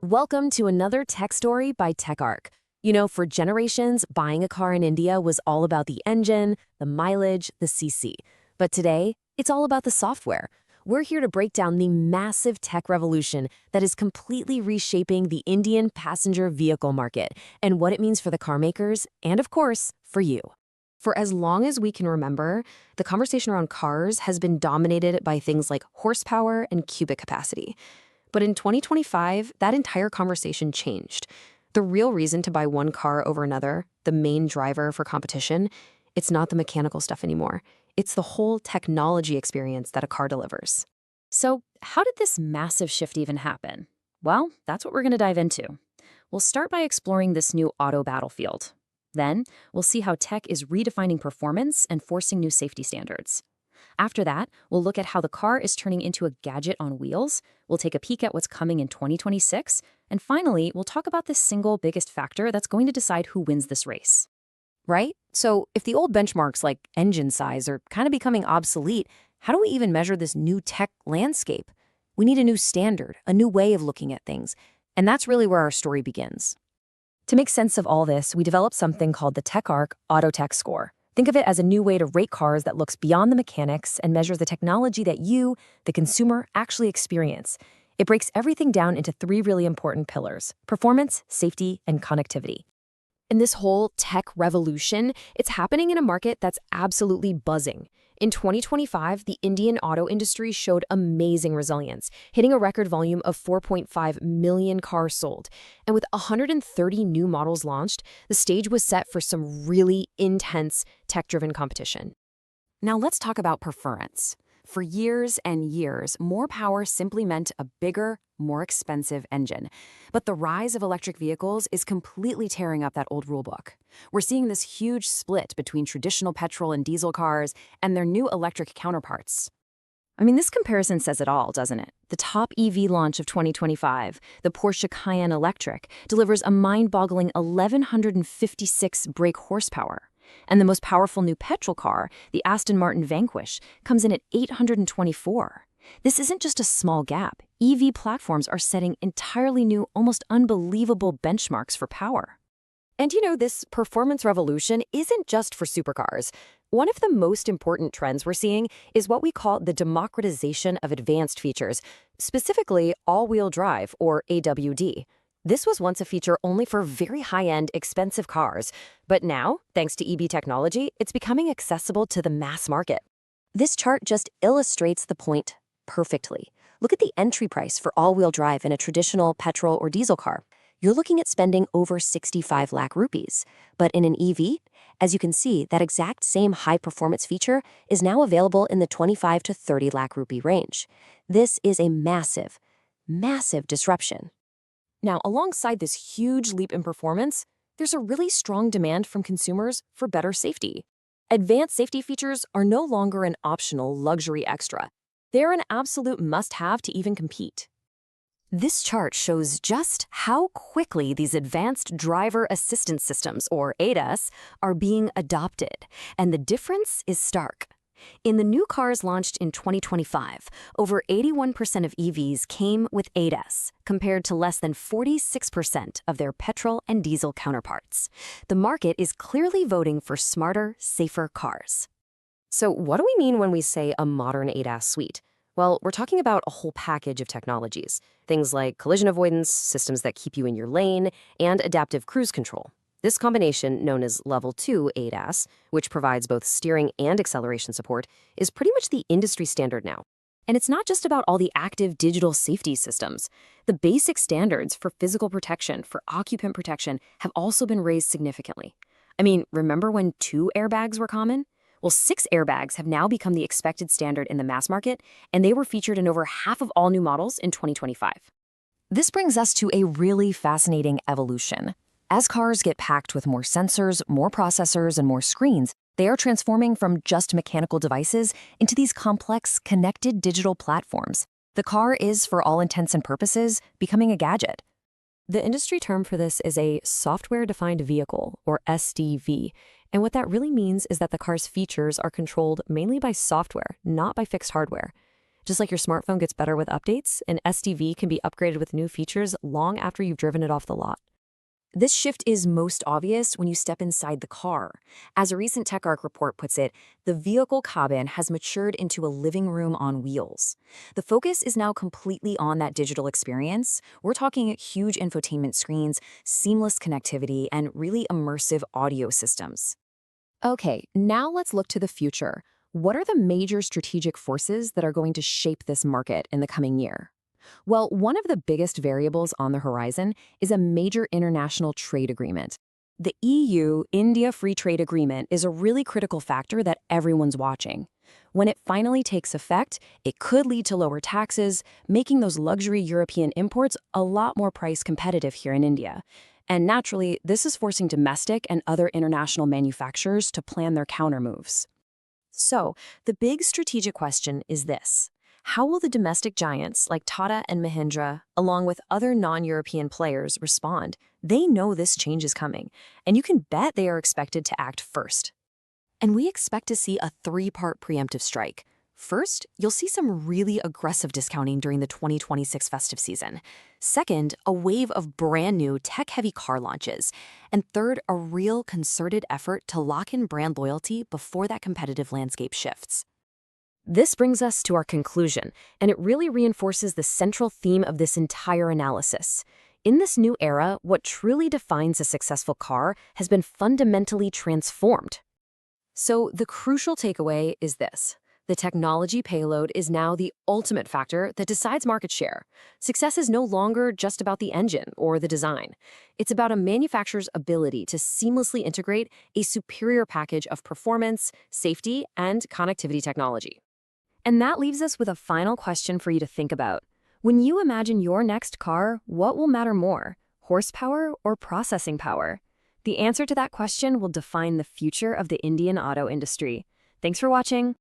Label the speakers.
Speaker 1: Welcome to another tech story by TechArc. For generations, buying a car in India was all about the engine, the mileage, the CC. But today, it's all about the software. We're here to break down the massive tech revolution that is completely reshaping the Indian passenger vehicle market and what it means for the car makers and, of course, for you. For as long as we can remember, the conversation around cars has been dominated by things like horsepower and cubic capacity. But in 2025, that entire conversation changed. The real reason to buy one car over another, the main driver for competition, it's not the mechanical stuff anymore. It's the whole technology experience that a car delivers.
Speaker 2: So, how did this massive shift even happen? Well, that's what we're going to dive into. We'll start by exploring this new auto battlefield. Then, we'll see how tech is redefining performance and forcing new safety standards. After that, we'll look at how the car is turning into a gadget on wheels. We'll take a peek at what's coming in 2026. And finally, we'll talk about the single biggest factor that's going to decide who wins this race.
Speaker 1: Right? So if the old benchmarks like engine size are kind of becoming obsolete, how do we even measure this new tech landscape? We need a new standard, a new way of looking at things. And that's really where our story begins. To make sense of all this, we developed something called the TechArc Auto Tech Score. Think of it as a new way to rate cars that looks beyond the mechanics and measures the technology that you, the consumer, actually experience. It breaks everything down into three really important pillars: performance, safety, and connectivity. In this whole tech revolution, it's happening in a market that's absolutely buzzing. In 2025, the Indian auto industry showed amazing resilience, hitting a record volume of 4.5 million cars sold. And with 130 new models launched, the stage was set for some really intense tech-driven competition. Now let's talk about performance. For years and years, more power simply meant a bigger, more expensive engine. But the rise of electric vehicles is completely tearing up that old rulebook. We're seeing this huge split between traditional petrol and diesel cars and their new electric counterparts. This comparison says it all, doesn't it? The top EV launch of 2025, the Porsche Cayenne Electric, delivers a mind-boggling 1,156 brake horsepower. And the most powerful new petrol car, the Aston Martin Vanquish, comes in at 824. This isn't just a small gap. EV platforms are setting entirely new, almost unbelievable benchmarks for power. And this performance revolution isn't just for supercars. One of the most important trends we're seeing is what we call the democratization of advanced features, specifically all-wheel drive, or AWD. This was once a feature only for very high-end, expensive cars, but now, thanks to EV technology, it's becoming accessible to the mass market. This chart just illustrates the point perfectly. Look at the entry price for all-wheel drive in a traditional petrol or diesel car. You're looking at spending over 65 lakh rupees. But in an EV, as you can see, that exact same high-performance feature is now available in the 25 to 30 lakh rupee range. This is a massive, massive disruption. Now, alongside this huge leap in performance, there's a really strong demand from consumers for better safety. Advanced safety features are no longer an optional luxury extra. They're an absolute must-have to even compete. This chart shows just how quickly these advanced driver assistance systems, or ADAS, are being adopted, and the difference is stark. In the new cars launched in 2025, over 81% of EVs came with ADAS, compared to less than 46% of their petrol and diesel counterparts. The market is clearly voting for smarter, safer cars. So what do we mean when we say a modern ADAS suite? Well, we're talking about a whole package of technologies. Things like collision avoidance, systems that keep you in your lane, and adaptive cruise control. This combination, known as Level 2 ADAS, which provides both steering and acceleration support, is pretty much the industry standard now. And it's not just about all the active digital safety systems. The basic standards for physical protection, for occupant protection, have also been raised significantly. Remember when 2 airbags were common? Well, 6 airbags have now become the expected standard in the mass market, and they were featured in over half of all new models in 2025. This brings us to a really fascinating evolution. As cars get packed with more sensors, more processors, and more screens, they are transforming from just mechanical devices into these complex, connected digital platforms. The car is, for all intents and purposes, becoming a gadget. The industry term for this is a software-defined vehicle, or SDV, and what that really means is that the car's features are controlled mainly by software, not by fixed hardware. Just like your smartphone gets better with updates, an SDV can be upgraded with new features long after you've driven it off the lot. This shift is most obvious when you step inside the car. As a recent TechArc report puts it, the vehicle cabin has matured into a living room on wheels. The focus is now completely on that digital experience. We're talking huge infotainment screens, seamless connectivity, and really immersive audio systems. Okay, now let's look to the future. What are the major strategic forces that are going to shape this market in the coming year? Well, one of the biggest variables on the horizon is a major international trade agreement. The EU-India Free Trade Agreement is a really critical factor that everyone's watching. When it finally takes effect, it could lead to lower taxes, making those luxury European imports a lot more price competitive here in India. And naturally, this is forcing domestic and other international manufacturers to plan their countermoves. So, the big strategic question is this. How will the domestic giants like Tata and Mahindra, along with other non-European players, respond? They know this change is coming, and you can bet they are expected to act first. And we expect to see a three-part preemptive strike. First, you'll see some really aggressive discounting during the 2026 festive season. Second, a wave of brand new tech-heavy car launches. And third, a real concerted effort to lock in brand loyalty before that competitive landscape shifts. This brings us to our conclusion, and it really reinforces the central theme of this entire analysis. In this new era, what truly defines a successful car has been fundamentally transformed. So the crucial takeaway is this. The technology payload is now the ultimate factor that decides market share. Success is no longer just about the engine or the design. It's about a manufacturer's ability to seamlessly integrate a superior package of performance, safety, and connectivity technology. And that leaves us with a final question for you to think about. When you imagine your next car, what will matter more, horsepower or processing power? The answer to that question will define the future of the Indian auto industry. Thanks for watching.